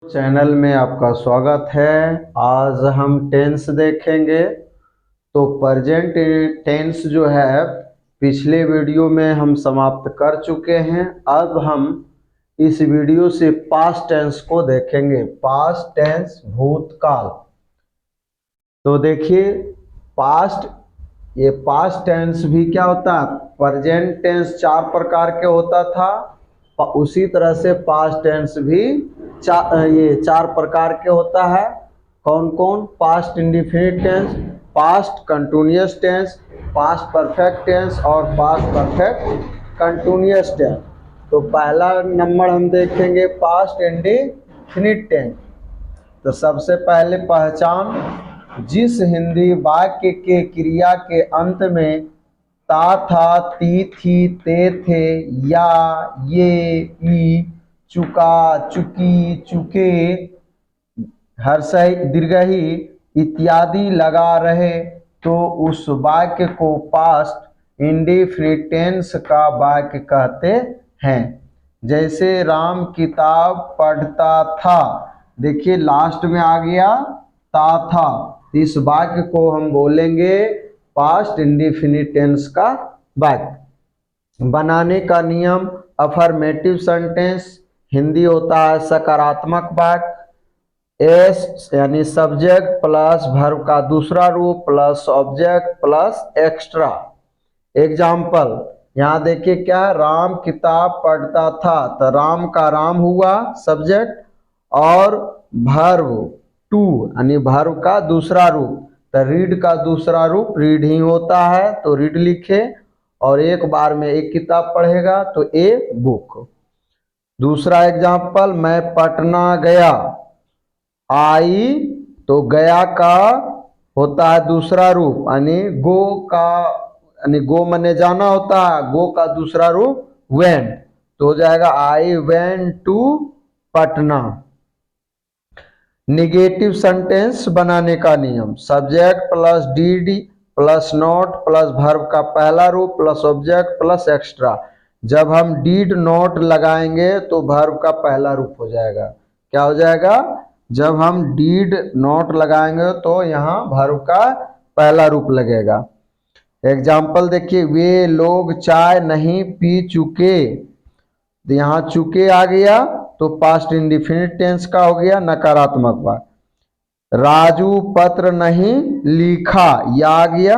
Channel में आपका स्वागत है। आज हम टेंस देखेंगे। तो प्रेजेंट टेंस जो है पिछले वीडियो में हम समाप्त कर चुके हैं। अब हम इस वीडियो से पास्ट टेंस को देखेंगे। पास्ट टेंस भूतकाल। तो देखिए पास्ट टेंस भी क्या होता है, प्रेजेंट टेंस 4 प्रकार के होता था, उसी तरह से पास्ट टेंस भी ये 4 प्रकार के होता है। कौन कौन? Past indefinite tense, past continuous tense, past perfect tense और पास्ट परफेक्ट कंटिन्यूअस टेंस। तो पहला नंबर हम देखेंगे पास्ट इंडेफिनिट टेंस। तो सबसे पहले पहचान, जिस हिंदी वाक्य के क्रिया के अंत में ता, था, ती, थी, ते, थे, या, ये, ई, चुका, चुकी, चुके, हर्षई, दीर्घई इत्यादि लगा रहे तो उस वाक्य को पास्ट इंडेफिनिट टेंस का वाक्य कहते हैं। जैसे राम किताब पढ़ता था, देखिए लास्ट में आ गया ता था, इस वाक्य को हम बोलेंगे पास्ट इंडेफिनिट टेंस का वाक्य। बनाने का नियम, अफर्मेटिव सेंटेंस हिंदी होता है सकारात्मक वाक्य। एस यानी सब्जेक्ट प्लस वर्ब का दूसरा रूप plus object plus extra. Example यहाँ देखिए क्या, राम किताब पढ़ता था, तो राम का राम हुआ सब्जेक्ट और वर्ब टू यानी वर्ब का दूसरा रूप, तो रीड का दूसरा रूप रीड ही होता है, तो रीड लिखे और एक बार में एक किताब पढ़ेगा तो ए बुक। दूसरा एग्जाम्पल, मैं पटना गया, आई तो गया का होता है दूसरा रूप यानी गो का, यानी गो मने जाना होता है, गो का दूसरा रूप वेंट, तो हो जाएगा I went to Patna. Negative sentence बनाने का नियम, subject plus did plus not plus verb का पहला रूप प्लस ऑब्जेक्ट प्लस एक्स्ट्रा। जब हम डीड नॉट लगाएंगे तो वर्ब का पहला रूप हो जाएगा। क्या हो जाएगा? जब हम डीड नॉट लगाएंगे तो यहाँ वर्ब का पहला रूप लगेगा। एग्जाम्पल देखिए, वे लोग चाय नहीं पी चुके, तो यहाँ चुके आ गया तो पास्ट इंडेफिनिट टेंस का हो गया नकारात्मक बात। राजू पत्र नहीं लिखा, यह आ गया,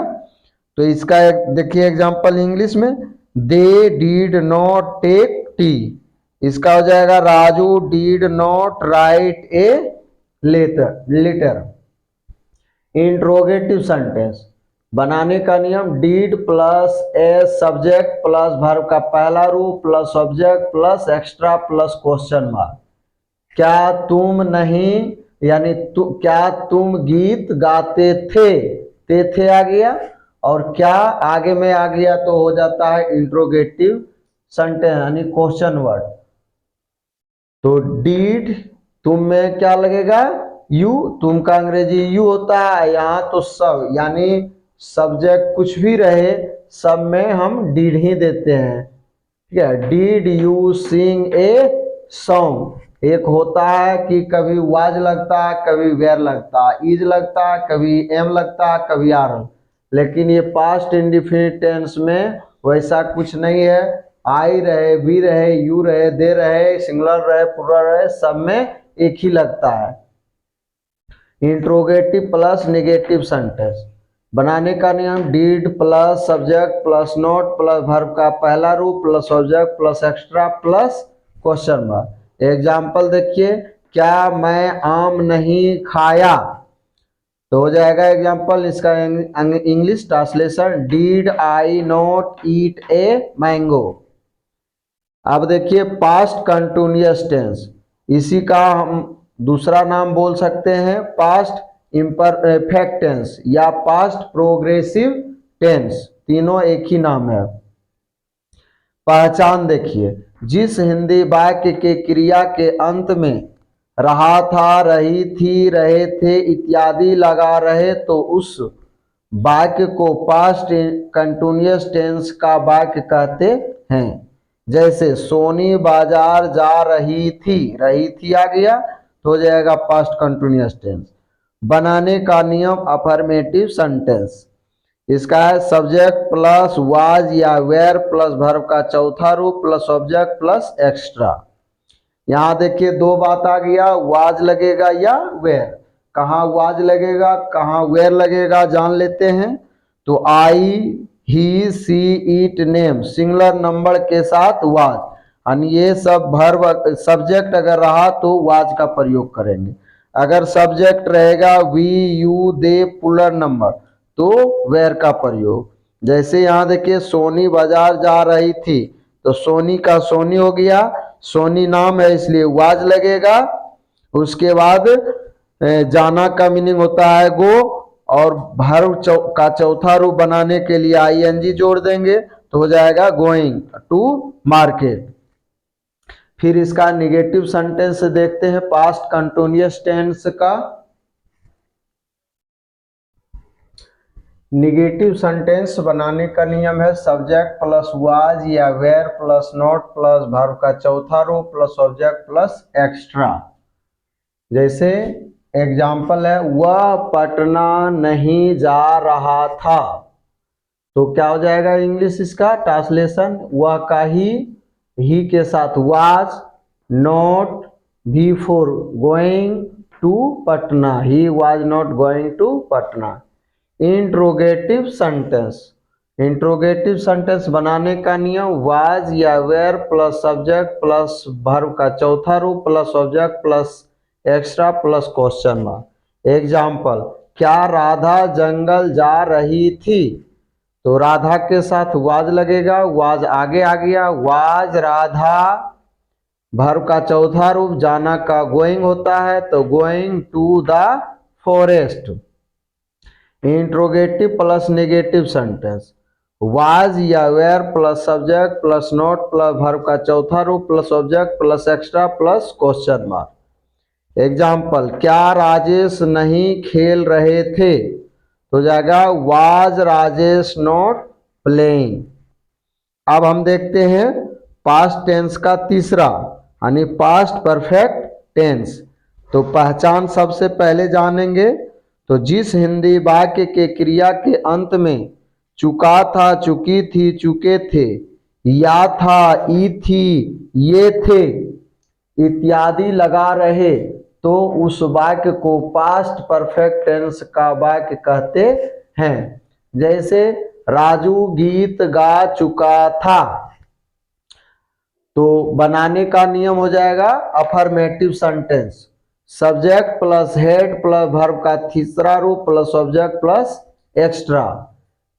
तो इसका एक देखिए एग्जाम्पल इंग्लिश में, they did not take tea, इसका हो जाएगा Raju did not write a letter. Interrogative sentence बनाने का नियम, did plus a subject plus verb का पहला रूप plus object plus extra plus question mark. क्या तुम नहीं यानी क्या तुम गीत गाते थे, थे आ गया और क्या आगे में आ गया तो हो जाता है इंट्रोगेटिव सेंटेंस यानी क्वेश्चन वर्ड। तो डीड तुम में क्या लगेगा? यू, तुम का अंग्रेजी यू होता है, यहाँ तो सब यानी सब्जेक्ट कुछ भी रहे सब में हम डीड ही देते हैं। ठीक है, did you sing a song, एक होता है कि कभी वाज लगता है कभी वेयर लगता है, इज लगता है कभी एम लगता है कभी आर, लेकिन ये पास्ट इंडेफिनिट टेंस में वैसा कुछ नहीं है। आई रहे, वी रहे, यू रहे, दे रहे, सिंगुलर रहे, प्लुरल रहे, सब में एक ही लगता है। इंट्रोगेटिव प्लस नेगेटिव सेंटेंस बनाने का नियम, did plus subject plus not plus verb का पहला रूप plus object plus extra plus question mark. Example देखिए, क्या मैं आम नहीं खाया, तो हो जाएगा एग्जाम्पल इसका English translation, did I not eat a mango. अब देखिए पास्ट कंटिन्यूअस टेंस, इसी का हम दूसरा नाम बोल सकते हैं पास्ट इम्परफेक्ट टेंस या पास्ट प्रोग्रेसिव टेंस, तीनों एक ही नाम है। पहचान देखिए, जिस हिंदी वाक्य के क्रिया के अंत में रहा था, रही थी, रहे थे इत्यादि लगा रहे तो उस वाक्य को पास्ट कंटिन्यूअस टेंस का वाक्य कहते हैं। जैसे सोनी बाजार जा रही थी आ गया तो हो जाएगा पास्ट कंटिन्यूअस टेंस। बनाने का नियम अफर्मेटिव सेंटेंस, इसका है सब्जेक्ट प्लस वाज या वेयर प्लस वर्ब का चौथा रूप प्लस ऑब्जेक्ट प्लस एक्स्ट्रा। यहाँ देखिए दो बात आ गया, वाज लगेगा या वेयर। कहाँ वाज लगेगा कहाँ वेयर लगेगा जान लेते हैं। तो I he she it name singular number के साथ वाज, यानी ये सब वर्ब सब्जेक्ट अगर रहा तो वाज का प्रयोग करेंगे। अगर सब्जेक्ट रहेगा we you they plural number तो वेयर का प्रयोग। जैसे यहाँ देखिए सोनी बाजार जा रही थी, तो सोनी का सोनी हो गया, सोनी नाम है इसलिए वाज लगेगा। उसके बाद जाना का मीनिंग होता है गो, और वर्ब का चौथा रूप बनाने के लिए आईएनजी जोड़ देंगे तो हो जाएगा गोइंग टू मार्केट। फिर इसका निगेटिव सेंटेंस देखते हैं पास्ट कंटिन्यूअस टेंस का। निगेटिव सेंटेंस बनाने का नियम है सब्जेक्ट प्लस वाज या were plus not plus verb का चौथा रूप प्लस ऑब्जेक्ट प्लस एक्स्ट्रा। जैसे एग्जाम्पल है वह पटना नहीं जा रहा था, तो क्या हो जाएगा इंग्लिश इसका ट्रांसलेशन, वह का ही के साथ was not before going to Patna, he was not going to Patna. Interrogative sentence, interrogative sentence बनाने का नियम वाज या were plus subject plus verb का चौथा रूप plus object plus extra plus question mark. Example क्या राधा जंगल जा रही थी, तो राधा के साथ वाज लगेगा, वाज आगे आ गया, वाज राधा वर्ब का चौथा रूप जाना का गोइंग होता है तो going to the forest. Interrogative plus negative sentence was या were plus subject plus not plus verb का चौथा रूप plus object plus extra plus question mark. Example क्या राजेश नहीं खेल रहे थे, तो जाएगा वाज राजेश नॉट प्लेइंग। अब हम देखते हैं पास्ट टेंस का तीसरा यानी पास्ट परफेक्ट टेंस। तो पहचान सबसे पहले जानेंगे, तो जिस हिंदी वाक्य के क्रिया के अंत में चुका था चुकी थी चुके थे या था ई थी ये थे इत्यादि लगा रहे तो उस वाक्य को पास्ट परफेक्ट टेंस का वाक्य कहते हैं। जैसे राजू गीत गा चुका था, तो बनाने का नियम हो जाएगा affirmative sentence subject plus had plus verb का तीसरा रूप प्लस ऑब्जेक्ट प्लस एक्स्ट्रा।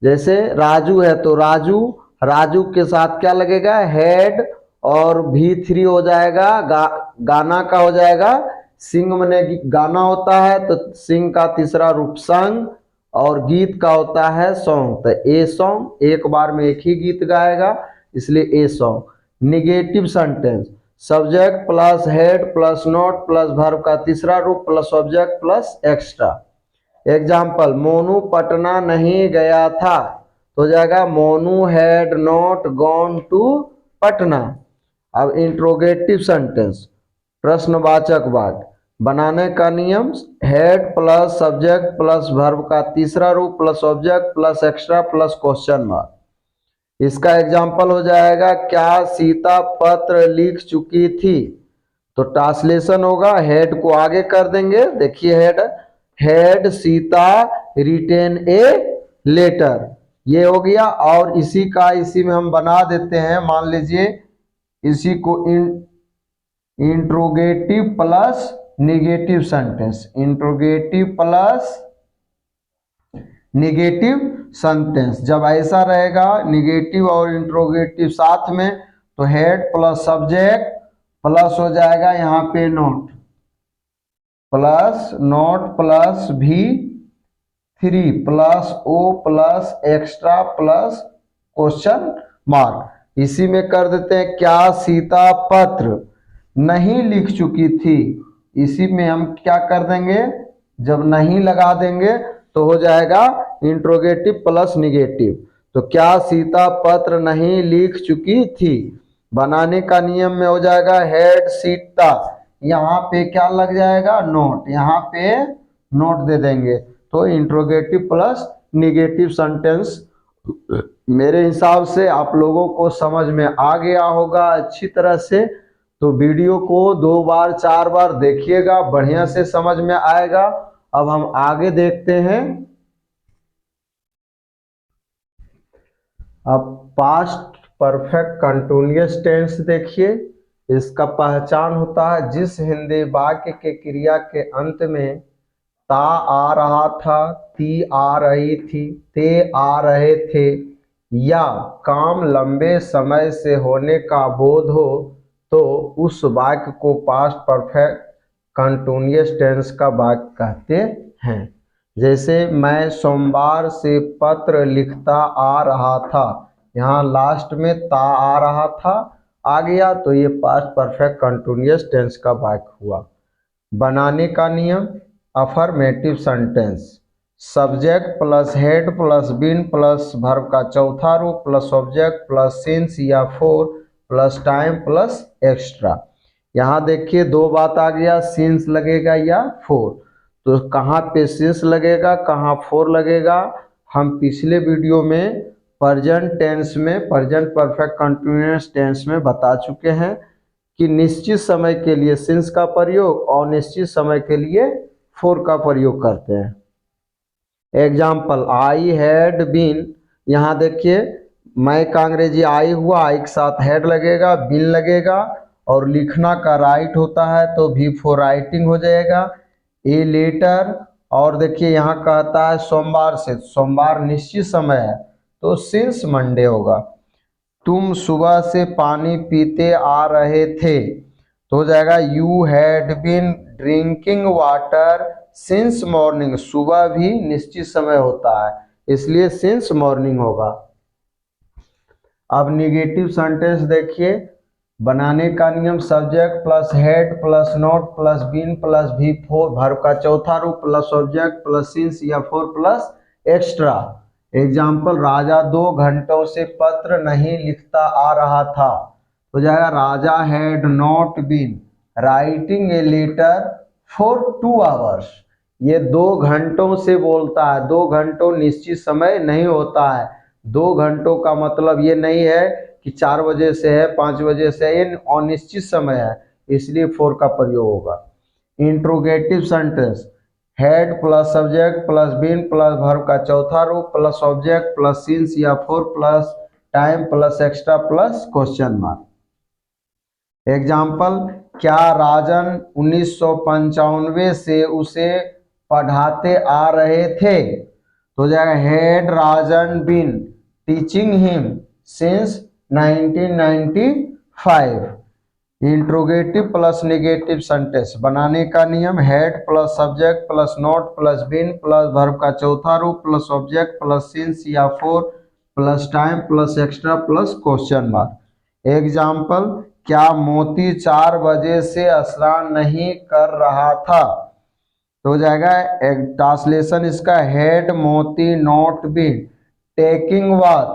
जैसे राजू है तो राजू, राजू के साथ क्या लगेगा हेड और V3 हो जाएगा, गाना का हो जाएगा सिंग मने गाना होता है तो सिंग का तीसरा रूप संग, और गीत का होता है सॉन्ग, तो ए सॉन्ग एक बार में एक ही गीत गाएगा इसलिए a song. Negative sentence subject plus had plus not plus verb का तीसरा रूप plus object plus extra. Example Monu Patna नहीं गया था, तो जाएगा Monu had not gone to Patna. अब इंट्रोगेटिव सेंटेंस प्रश्नवाचक वाक्य बनाने का नियम had plus subject plus verb का तीसरा रूप plus object plus extra plus question mark. इसका एग्जाम्पल हो जाएगा क्या सीता पत्र लिख चुकी थी, तो ट्रांसलेशन होगा हेड को आगे कर देंगे, देखिए had had Sita written a letter, ये हो गया। और इसी का इसी में हम बना देते हैं, मान लीजिए इसी को interrogative plus negative sentence, interrogative plus negative sentence. जब ऐसा रहेगा निगेटिव और इंट्रोगेटिव साथ में तो हेड प्लस सब्जेक्ट प्लस हो जाएगा यहाँ पे note plus V3 plus O plus extra plus question mark. इसी में कर देते हैं क्या सीता पत्र नहीं लिख चुकी थी, इसी में हम क्या कर देंगे जब नहीं लगा देंगे तो हो जाएगा इंट्रोगेटिव प्लस निगेटिव। तो क्या सीता पत्र नहीं लिख चुकी थी, बनाने का नियम में हो जाएगा हेड सीता यहाँ पे क्या लग जाएगा, नोट, यहाँ पे नोट दे देंगे। तो इंट्रोगेटिव प्लस निगेटिव सेंटेंस मेरे हिसाब से आप लोगों को समझ में आ गया होगा अच्छी तरह से। तो वीडियो को 2 बार 4 बार देखिएगा, बढ़िया से समझ में आएगा। अब हम आगे देखते हैं। अब पास्ट परफेक्ट कंटिन्यूअस टेंस देखिए। इसका पहचान होता है जिस हिंदी वाक्य के क्रिया के अंत में ता आ रहा था, ती आ रही थी, ते आ रहे थे या काम लंबे समय से होने का बोध हो तो उस वाक्य को पास्ट परफेक्ट कंटिन्यूअस टेंस का वाक्य कहते हैं। जैसे मैं सोमवार से पत्र लिखता आ रहा था, यहाँ लास्ट में ता आ रहा था आ गया, तो ये पास्ट परफेक्ट कंटिन्यूअस टेंस का वाक्य हुआ। बनाने का नियम, affirmative sentence subject plus had plus been plus verb का चौथा रूप प्लस ऑब्जेक्ट प्लस सिंस या for plus time plus extra. यहाँ देखिए 2 बात आ गया, सिंस लगेगा या फोर। तो कहाँ पे सिंस लगेगा, कहाँ फोर लगेगा, हम पिछले वीडियो में प्रेजेंट टेंस में, प्रेजेंट परफेक्ट कंटिन्यूअस टेंस में बता चुके हैं कि निश्चित समय के लिए सिंस का प्रयोग और निश्चित समय के लिए फोर का प्रयोग करते हैं। एग्जाम्पल, आई हैड बीन, यहाँ देखिए मैं का अंग्रेजी आई हुआ, आई के साथ हैड लगेगा, बीन लगेगा और लिखना का राइट होता है तो भी फॉर राइटिंग हो जाएगा। ए लेटर, और देखिए यहाँ कहता है सोमवार से, सोमवार निश्चित समय है तो सिंस मंडे होगा। तुम सुबह से पानी पीते आ रहे थे तो हो जाएगा you had been drinking water since morning. सुबह भी निश्चित समय होता है इसलिए सिंस मॉर्निंग होगा। अब निगेटिव सेंटेंस देखिए। बनाने का नियम, subject plus had plus not plus been plus V four verb का चौथा रूप प्लस ऑब्जेक्ट प्लस सिंस या for plus extra. Example, Raja 2 घंटों से पत्र नहीं लिखता आ रहा था, हो जाएगा Raja had not been writing a letter for 2 hours. ये 2 घंटों से बोलता है, 2 घंटों निश्चित समय नहीं होता है। 2 घंटों का मतलब ये नहीं है कि 4 बजे से है, 5 बजे से है, ये अनिश्चित समय है इसलिए फोर का प्रयोग होगा। Interrogative sentence, had plus subject plus been plus verb का चौथा रूप प्लस ऑब्जेक्ट प्लस सिंस या for plus time plus extra plus question mark. Example, क्या राजन 1995 से उसे पढ़ाते आ रहे थे, तो हो जाएगा had Rajan been teaching him since 1995। Interrogative plus negative sentence, बनाने का नियम, had plus subject plus not plus been plus verb का चौथा रूप प्लस ऑब्जेक्ट प्लस सिंस या for plus time plus extra plus question mark. Example, क्या मोती 4 बजे से स्नान नहीं कर रहा था, तो हो जाएगा एक ट्रांसलेशन इसका, had Moti not been taking bath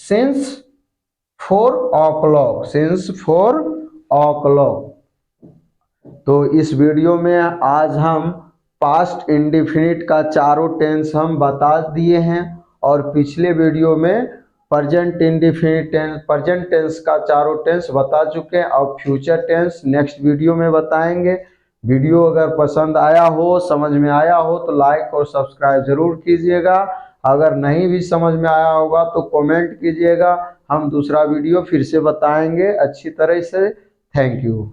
since 4 o'clock, since 4 o'clock। तो इस वीडियो में आज हम पास्ट इंडेफिनिट का चारों टेंस हम बता दिए हैं और पिछले वीडियो में present indefinite tense, present tense का चारों टेंस बता चुके हैं और फ्यूचर टेंस नेक्स्ट वीडियो में बताएंगे। वीडियो अगर पसंद आया हो, समझ में आया हो तो लाइक और सब्सक्राइब जरूर कीजिएगा। अगर नहीं भी समझ में आया होगा तो कमेंट कीजिएगा, हम दूसरा वीडियो फिर से बताएंगे अच्छी तरह से। Thank you.